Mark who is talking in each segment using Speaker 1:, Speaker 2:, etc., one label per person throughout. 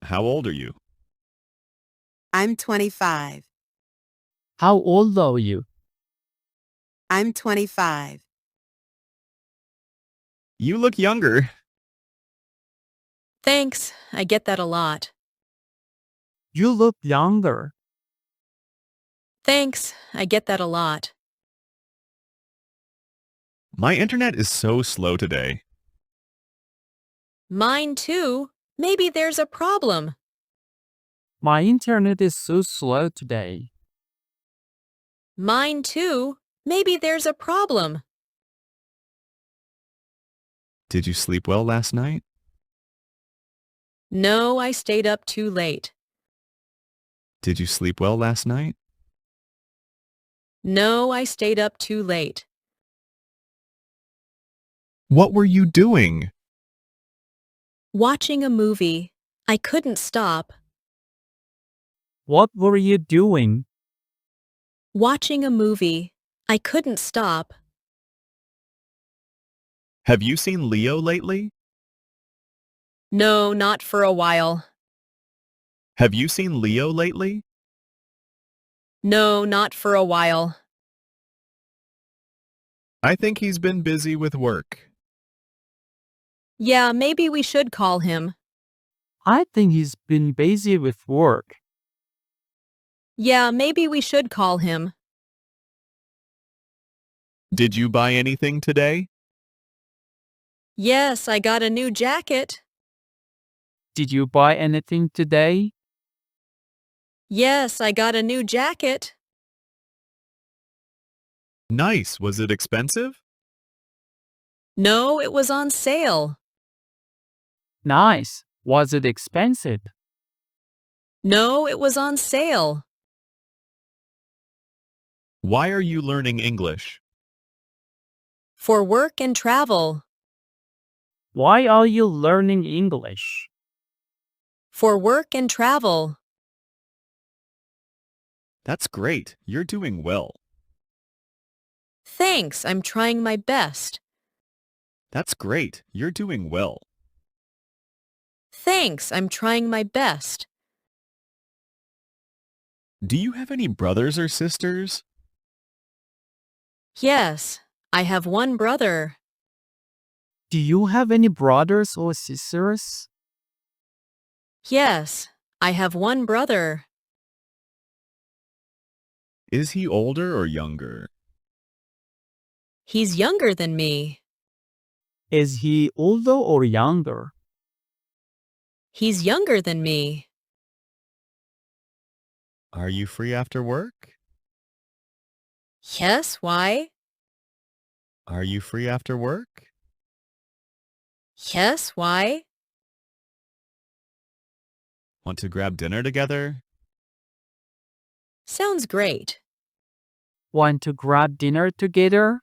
Speaker 1: How old are you?
Speaker 2: I'm 25.
Speaker 3: How old are you?
Speaker 2: I'm 25.
Speaker 1: You look younger.
Speaker 4: Thanks, I get that a lot.
Speaker 3: You look younger.
Speaker 4: Thanks, I get that a lot.
Speaker 1: My internet is so slow today.
Speaker 4: Mine too. Maybe there's a problem.
Speaker 3: My internet is so slow today.
Speaker 4: Mine too. Maybe there's a problem.
Speaker 1: Did you sleep well last night?
Speaker 4: No, I stayed up too late.
Speaker 1: Did you sleep well last night?
Speaker 4: No, I stayed up too late.
Speaker 1: What were you doing?
Speaker 4: Watching a movie. I couldn't stop.
Speaker 3: What were you doing?
Speaker 4: Watching a movie. I couldn't stop.
Speaker 1: Have you seen Leo lately?
Speaker 4: No, not for a while.
Speaker 1: Have you seen Leo lately?
Speaker 4: No, not for a while.
Speaker 1: I think he's been busy with work.
Speaker 4: Yeah, maybe we should call him.
Speaker 3: I think he's been busy with work.
Speaker 4: Yeah, maybe we should call him.
Speaker 1: Did you buy anything today?
Speaker 4: Yes, I got a new jacket.
Speaker 3: Did you buy anything today?
Speaker 4: Yes, I got a new jacket.
Speaker 1: Nice. Was it expensive?
Speaker 4: No, it was on sale.
Speaker 3: Nice. Was it expensive?
Speaker 4: No, it was on sale.
Speaker 1: Why are you learning English?
Speaker 4: For work and travel.
Speaker 3: Why are you learning English?
Speaker 4: For work and travel.
Speaker 1: That's great. You're doing well.
Speaker 4: Thanks, I'm trying my best.
Speaker 1: That's great. You're doing well.
Speaker 4: Thanks, I'm trying my best.
Speaker 1: Do you have any brothers or sisters?
Speaker 4: Yes, I have one brother.
Speaker 3: Do you have any brothers or sisters?
Speaker 4: Yes, I have one brother.
Speaker 1: Is he older or younger?
Speaker 4: He's younger than me.
Speaker 3: Is he older or younger?
Speaker 4: He's younger than me.
Speaker 1: Are you free after work?
Speaker 4: Yes, why?
Speaker 1: Are you free after work?
Speaker 4: Yes, why?
Speaker 1: Want to grab dinner together?
Speaker 4: Sounds great.
Speaker 3: Want to grab dinner together?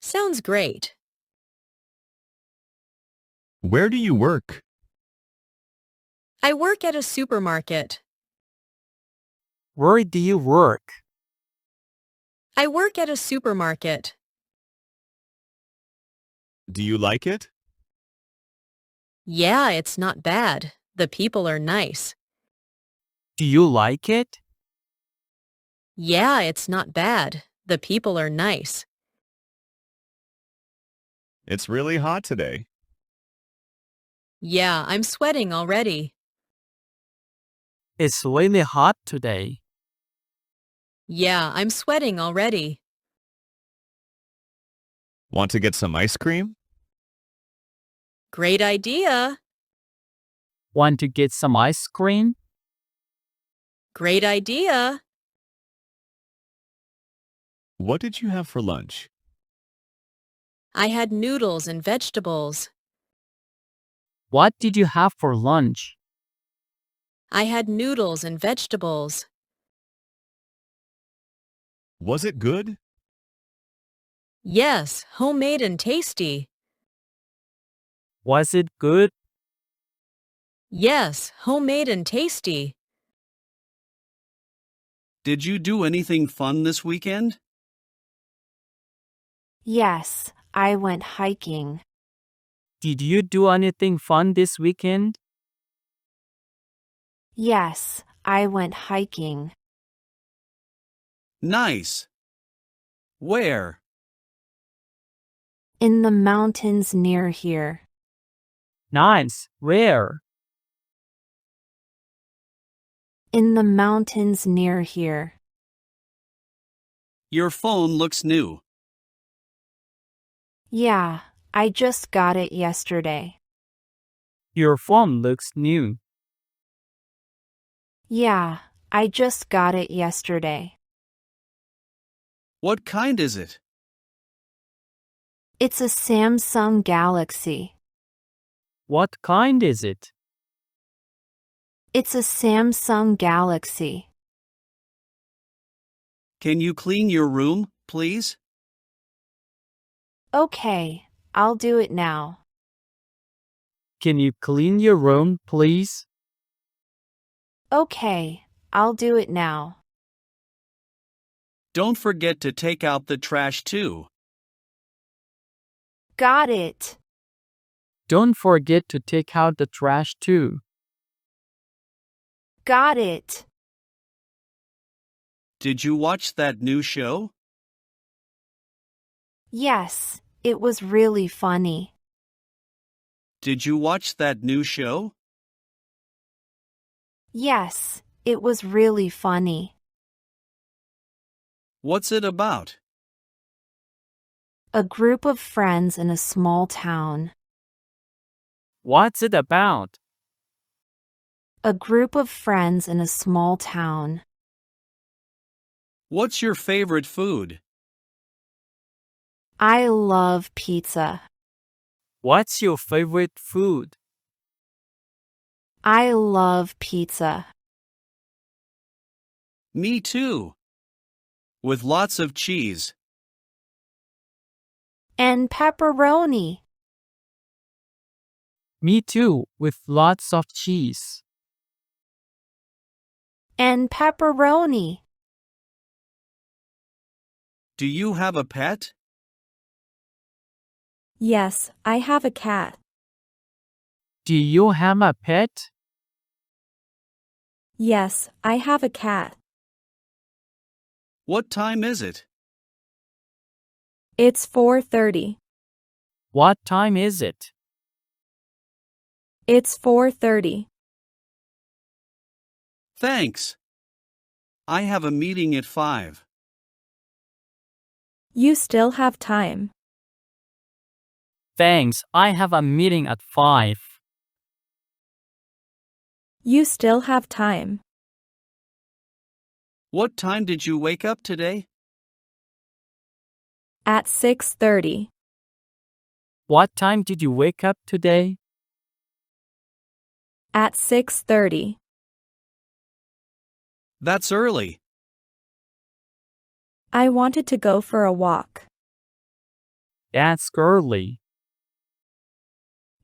Speaker 4: Sounds great.
Speaker 1: Where do you work?
Speaker 4: I work at a supermarket.
Speaker 3: Where do you work?
Speaker 4: I work at a supermarket.
Speaker 1: Do you like it?
Speaker 4: Yeah, it's not bad. The people are nice.
Speaker 3: Do you like it?
Speaker 4: Yeah, it's not bad. The people are nice.
Speaker 1: It's really hot today.
Speaker 4: Yeah, I'm sweating already.
Speaker 3: It's really hot today.
Speaker 4: Yeah, I'm sweating already.
Speaker 1: Want to get some ice cream?
Speaker 4: Great idea.
Speaker 3: Want to get some ice cream?
Speaker 4: Great idea.
Speaker 1: What did you have for lunch?
Speaker 4: I had noodles and vegetables.
Speaker 3: What did you have for lunch?
Speaker 4: I had noodles and vegetables.
Speaker 1: Was it good?
Speaker 4: Yes, homemade and tasty.
Speaker 3: Was it good?
Speaker 4: Yes, homemade and tasty.
Speaker 5: Did you do anything fun this weekend?
Speaker 6: Yes, I went hiking.
Speaker 3: Did you do anything fun this weekend?
Speaker 6: Yes, I went hiking.
Speaker 5: Nice. Where?
Speaker 6: In the mountains near here.
Speaker 3: Nice. Where?
Speaker 6: In the mountains near here.
Speaker 5: Your phone looks new.
Speaker 6: Yeah, I just got it yesterday.
Speaker 3: Your phone looks new.
Speaker 6: Yeah, I just got it yesterday.
Speaker 5: What kind is it?
Speaker 6: It's a Samsung Galaxy.
Speaker 3: What kind is it?
Speaker 6: It's a Samsung Galaxy.
Speaker 5: Can you clean your room, please?
Speaker 6: Okay, I'll do it now.
Speaker 3: Can you clean your room, please?
Speaker 6: Okay, I'll do it now.
Speaker 5: Don't forget to take out the trash too.
Speaker 6: Got it.
Speaker 3: Don't forget to take out the trash too.
Speaker 6: Got it.
Speaker 5: Did you watch that new show?
Speaker 6: Yes, it was really funny.
Speaker 5: Did you watch that new show?
Speaker 6: Yes, it was really funny.
Speaker 5: What's it about?
Speaker 6: A group of friends in a small town.
Speaker 3: What's it about?
Speaker 6: A group of friends in a small town.
Speaker 5: What's your favorite food?
Speaker 6: I love pizza.
Speaker 3: What's your favorite food?
Speaker 6: I love pizza.
Speaker 5: Me too. With lots of cheese.
Speaker 6: And pepperoni.
Speaker 3: Me too, with lots of cheese.
Speaker 6: And pepperoni.
Speaker 5: Do you have a pet?
Speaker 6: Yes, I have a cat.
Speaker 3: Do you have a pet?
Speaker 6: Yes, I have a cat.
Speaker 5: What time is it?
Speaker 6: It's 4:30.
Speaker 3: What time is it?
Speaker 6: It's 4:30.
Speaker 5: Thanks. I have a meeting at 5.
Speaker 6: You still have time.
Speaker 3: Thanks, I have a meeting at 5.
Speaker 6: You still have time.
Speaker 5: What time did you wake up today?
Speaker 6: At 6:30.
Speaker 3: What time did you wake up today?
Speaker 6: At 6:30.
Speaker 5: That's early.
Speaker 6: I wanted to go for a walk.
Speaker 3: That's early.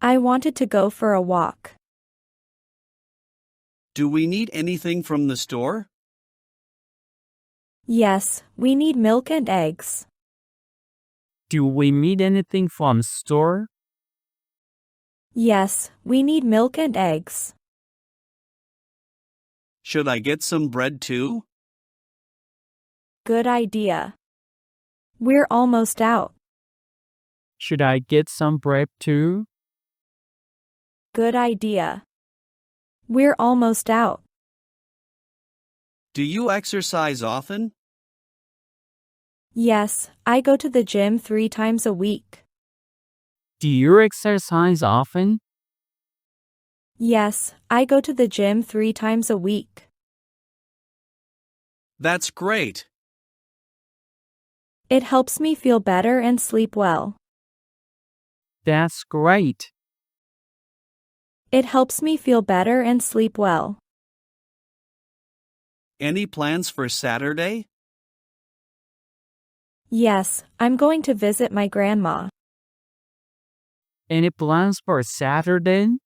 Speaker 6: I wanted to go for a walk.
Speaker 5: Do we need anything from the store?
Speaker 6: Yes, we need milk and eggs.
Speaker 3: Do we need anything from store?
Speaker 6: Yes, we need milk and eggs.
Speaker 5: Should I get some bread too?
Speaker 6: Good idea. We're almost out.
Speaker 3: Should I get some bread too?
Speaker 6: Good idea. We're almost out.
Speaker 5: Do you exercise often?
Speaker 6: Yes, I go to the gym 3 times a week.
Speaker 3: Do you exercise often?
Speaker 6: Yes, I go to the gym 3 times a week.
Speaker 5: That's great.
Speaker 6: It helps me feel better and sleep well.
Speaker 3: That's great.
Speaker 6: It helps me feel better and sleep well.
Speaker 5: Any plans for Saturday?
Speaker 6: Yes, I'm going to visit my grandma.
Speaker 3: Any plans for Saturday?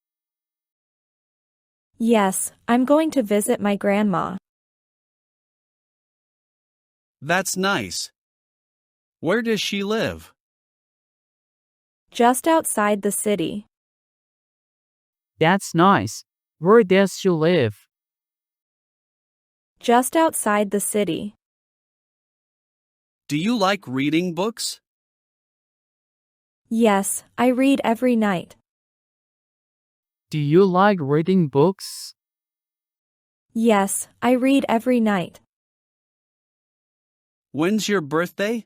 Speaker 6: Yes, I'm going to visit my grandma.
Speaker 5: That's nice. Where does she live?
Speaker 6: Just outside the city.
Speaker 3: That's nice. Where does she live?
Speaker 6: Just outside the city.
Speaker 5: Do you like reading books?
Speaker 6: Yes, I read every night.
Speaker 3: Do you like reading books?
Speaker 6: Yes, I read every night.
Speaker 5: When's your birthday?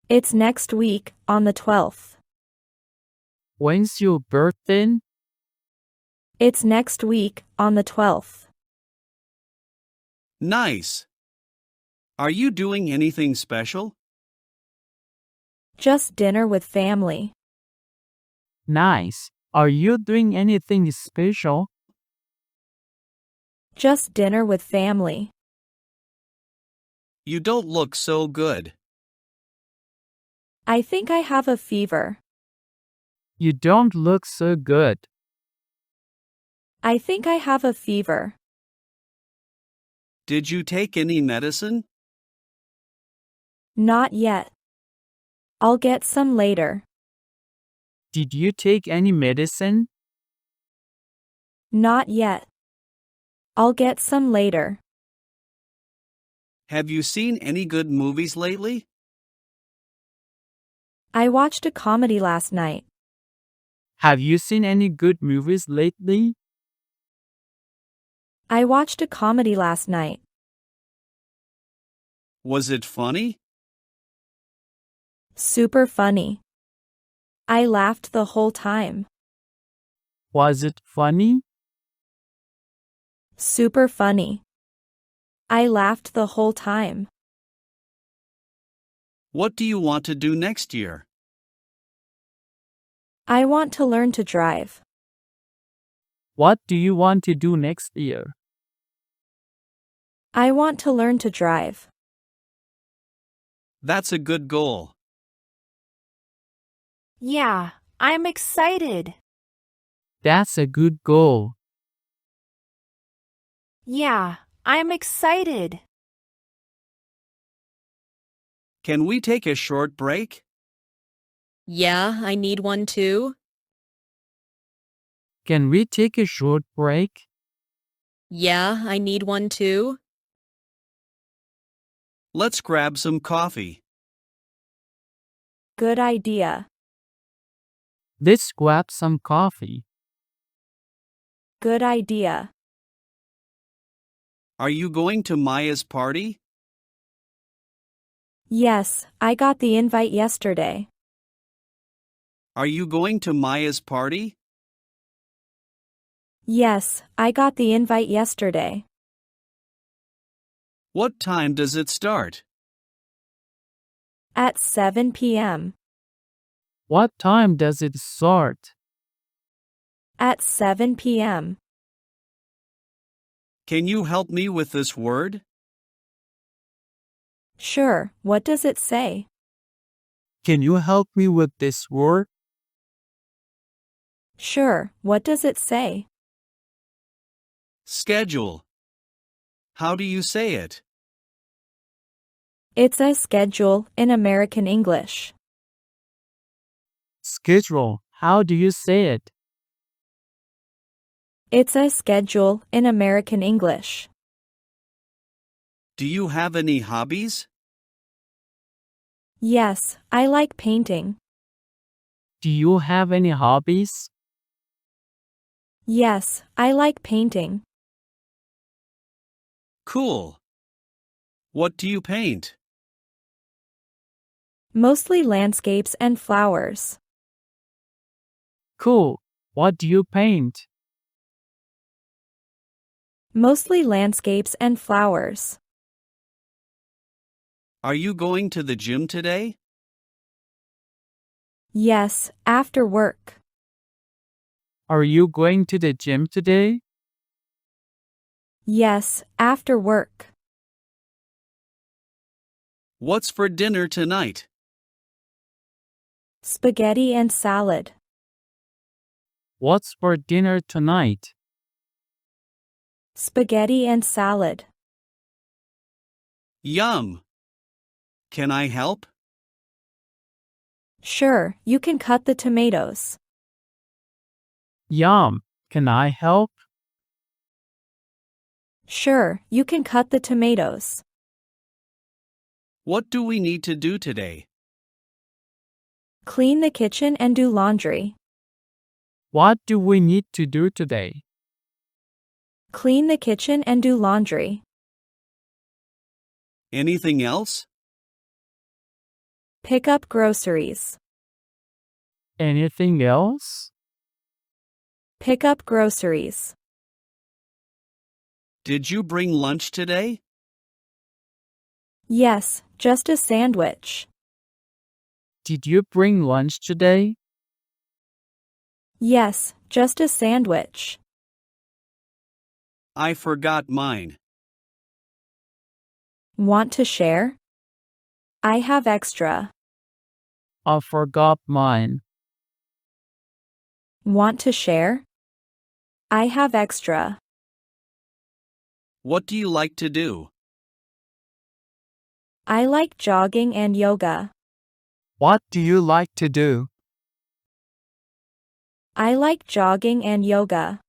Speaker 6: It's next week, on the 12th.
Speaker 3: When's your birthday?
Speaker 6: It's next week, on the 12th.
Speaker 5: Nice. Are you doing anything special?
Speaker 6: Just dinner with family.
Speaker 3: Nice. Are you doing anything special?
Speaker 6: Just dinner with family.
Speaker 5: You don't look so good.
Speaker 6: I think I have a fever.
Speaker 3: You don't look so good.
Speaker 6: I think I have a fever.
Speaker 5: Did you take any medicine?
Speaker 6: Not yet. I'll get some later.
Speaker 3: Did you take any medicine?
Speaker 6: Not yet. I'll get some later.
Speaker 5: Have you seen any good movies lately?
Speaker 6: I watched a comedy last night.
Speaker 3: Have you seen any good movies lately?
Speaker 6: I watched a comedy last night.
Speaker 5: Was it funny?
Speaker 6: Super funny. I laughed the whole time.
Speaker 3: Was it funny?
Speaker 6: Super funny. I laughed the whole time.
Speaker 5: What do you want to do next year?
Speaker 6: I want to learn to drive.
Speaker 3: What do you want to do next year?
Speaker 6: I want to learn to drive.
Speaker 5: That's a good goal.
Speaker 6: Yeah, I'm excited.
Speaker 3: That's a good goal.
Speaker 6: Yeah, I'm excited.
Speaker 5: Can we take a short break?
Speaker 4: Yeah, I need one too.
Speaker 3: Can we take a short break?
Speaker 4: Yeah, I need one too.
Speaker 5: Let's grab some coffee.
Speaker 6: Good idea.
Speaker 3: Let's grab some coffee.
Speaker 6: Good idea.
Speaker 5: Are you going to Maya's party?
Speaker 6: Yes, I got the invite yesterday.
Speaker 5: Are you going to Maya's party?
Speaker 6: Yes, I got the invite yesterday.
Speaker 5: What time does it start?
Speaker 6: At 7 p.m.
Speaker 3: What time does it start?
Speaker 6: At 7 p.m.
Speaker 5: Can you help me with this word?
Speaker 6: Sure, what does it say?
Speaker 3: Can you help me with this word?
Speaker 6: Sure, what does it say?
Speaker 5: Schedule. How do you say it?
Speaker 6: It's a schedule in American English.
Speaker 3: Schedule. How do you say it?
Speaker 6: It's a schedule in American English.
Speaker 5: Do you have any hobbies?
Speaker 6: Yes, I like painting.
Speaker 3: Do you have any hobbies?
Speaker 6: Yes, I like painting.
Speaker 5: Cool. What do you paint?
Speaker 6: Mostly landscapes and flowers.
Speaker 3: Cool. What do you paint?
Speaker 6: Mostly landscapes and flowers.
Speaker 5: Are you going to the gym today?
Speaker 6: Yes, after work.
Speaker 3: Are you going to the gym today?
Speaker 6: Yes, after work.
Speaker 5: What's for dinner tonight?
Speaker 6: Spaghetti and salad.
Speaker 3: What's for dinner tonight?
Speaker 6: Spaghetti and salad.
Speaker 5: Yum. Can I help?
Speaker 6: Sure, you can cut the tomatoes.
Speaker 3: Yum. Can I help?
Speaker 6: Sure, you can cut the tomatoes.
Speaker 5: What do we need to do today?
Speaker 6: Clean the kitchen and do laundry.
Speaker 3: What do we need to do today?
Speaker 6: Clean the kitchen and do laundry.
Speaker 5: Anything else?
Speaker 6: Pick up groceries.
Speaker 3: Anything else?
Speaker 6: Pick up groceries.
Speaker 5: Did you bring lunch today?
Speaker 6: Yes, just a sandwich.
Speaker 3: Did you bring lunch today?
Speaker 6: Yes, just a sandwich.
Speaker 5: I forgot mine.
Speaker 6: Want to share? I have extra.
Speaker 3: I forgot mine.
Speaker 6: Want to share? I have extra.
Speaker 5: What do you like to do?
Speaker 6: I like jogging and yoga.
Speaker 3: What do you like to do?
Speaker 6: I like jogging and yoga.